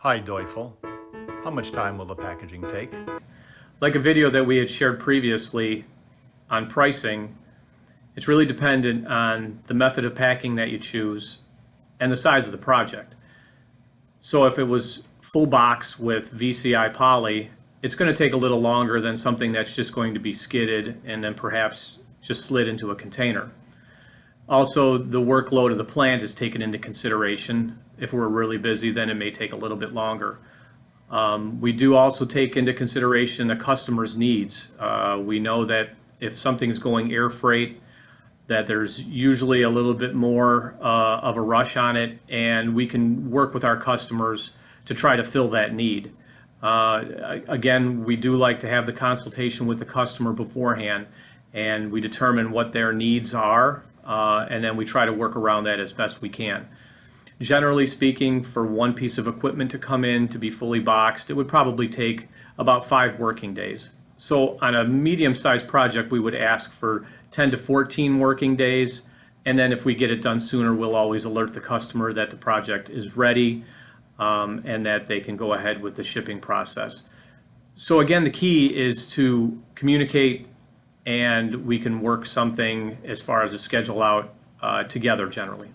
Hi, Deufol. How much time will the packaging take? Like a video that we had shared previously on pricing, it's really dependent on the method of packing that you choose and the size of the project. So if it was full box with VCI poly, it's going to take a little longer than something that's just going to be skidded and then perhaps just slid into a container. Also, the workload of the plant is taken into consideration. If we're really busy, then it may take a little bit longer. We do also take into consideration the customer's needs. We know that if something's going air freight, that there's usually a little bit more of a rush on it, and we can work with our customers to try to fill that need. Again, we do like to have the consultation with the customer beforehand, and we determine what their needs are, and then we try to work around that as best we can. Generally speaking, for one piece of equipment to come in to be fully boxed, it would probably take about 5 working days. So on a medium-sized project, we would ask for 10 to 14 working days. And then if we get it done sooner, we'll always alert the customer that the project is ready and that they can go ahead with the shipping process. So again, the key is to communicate, and we can work something as far as a schedule out together generally.